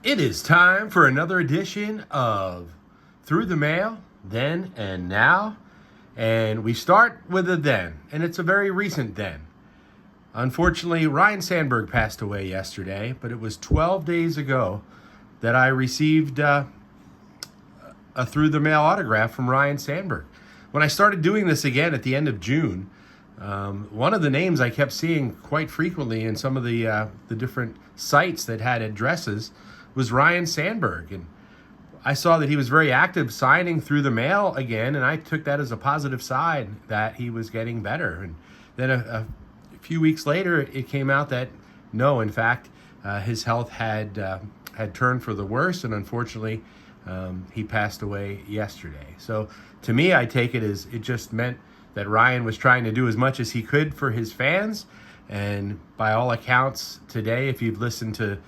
It is time for another edition of Through the Mail, Then and Now. And we start with a then, and it's a very recent then. Unfortunately, Ryne Sandberg passed away yesterday, but it was 12 days ago that I received a Through the Mail autograph from Ryne Sandberg. When I started doing this again at the end of June, one of the names I kept seeing quite frequently in some of the different sites that had addresses was Ryne Sandberg. And I saw that he was very active signing through the mail again, and I took that as a positive sign that he was getting better. And then a few weeks later, it came out that no, in fact, his health had turned for the worse, and unfortunately, he passed away yesterday. So to me, I take it as it just meant that Ryne was trying to do as much as he could for his fans. And by all accounts today, if you've listened to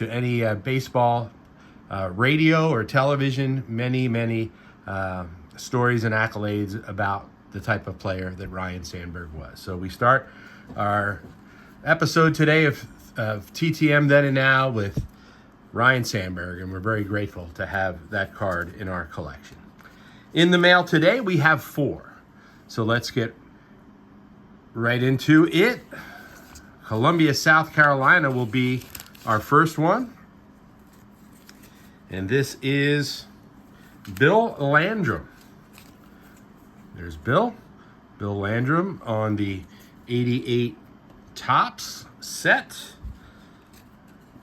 any baseball radio or television, many stories and accolades about the type of player that Ryne Sandberg was. So we start our episode today of TTM Then and Now with Ryne Sandberg, and we're very grateful to have that card in our collection. In the mail today, we have 4. So let's get right into it. Columbia, South Carolina will be our first one. And this is Bill Landrum. There's Bill Landrum on the 88 Topps set.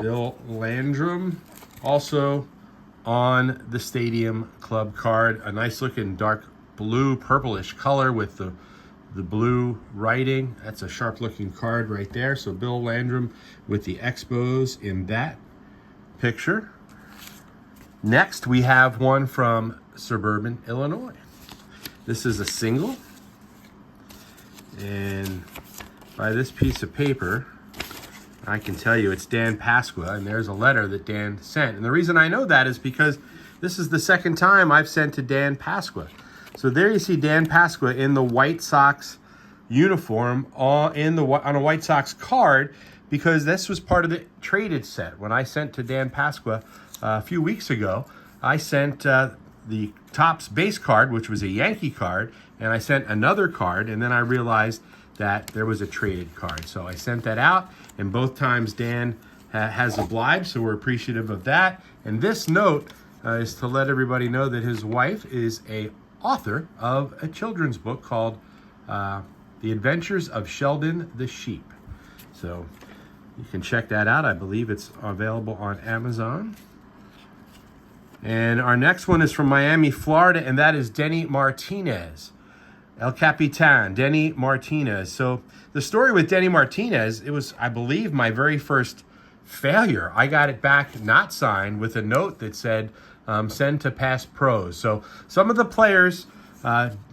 Bill Landrum also on the Stadium Club card. A nice looking dark blue purplish color with the blue writing. That's a sharp looking card right there. So Bill Landrum with the Expos in that picture. Next, we have one from Suburban, Illinois. This is a single. And by this piece of paper, I can tell you it's Dan Pasqua, and there's a letter that Dan sent. And the reason I know that is because this is the second time I've sent to Dan Pasqua. So there you see Dan Pasqua in the White Sox uniform on a White Sox card, because this was part of the traded set. When I sent to Dan Pasqua a few weeks ago, I sent the Topps base card, which was a Yankee card, and I sent another card, and then I realized that there was a traded card. So I sent that out, and both times Dan has obliged, so we're appreciative of that. And this note is to let everybody know that his wife is a author of a children's book called The Adventures of Sheldon the Sheep. So you can check that out. I believe it's available on Amazon. And our next one is from Miami, Florida, and that is Denny Martinez. El Capitan, Denny Martinez. So the story with Denny Martinez, it was, I believe, my very first failure. I got it back not signed with a note that said, send to past pros. So some of the players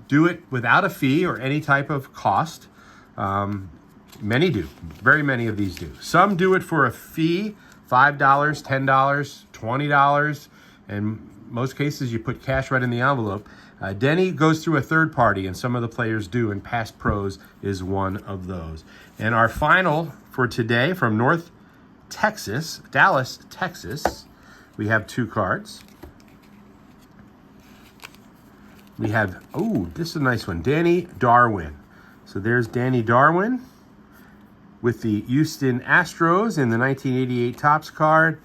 do it without a fee or any type of cost. Many do. Very many of these do. Some do it for a fee, $5, $10, $20. And most cases, you put cash right in the envelope. Denny goes through a third party, and some of the players do, and Past Pros is one of those. And our final for today from North Texas, Dallas, Texas, we have 2 cards. We have, this is a nice one, Danny Darwin. So there's Danny Darwin with the Houston Astros in the 1988 Topps card.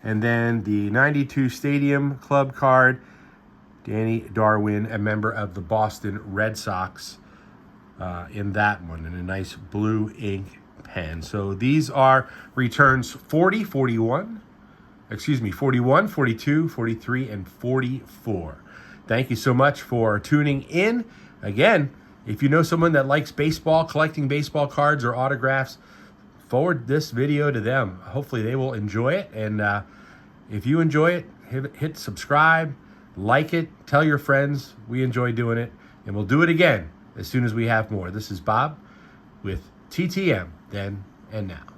And then the 92 Stadium Club card, Danny Darwin, a member of the Boston Red Sox in that one, in a nice blue ink pen. So these are returns 40, 41, 42, 43, and 44. Thank you so much for tuning in. Again, if you know someone that likes baseball, collecting baseball cards or autographs, forward this video to them. Hopefully they will enjoy it. And if you enjoy it, hit subscribe, like it, tell your friends. We enjoy doing it, and we'll do it again as soon as we have more. This is Bob with TTM Then and Now.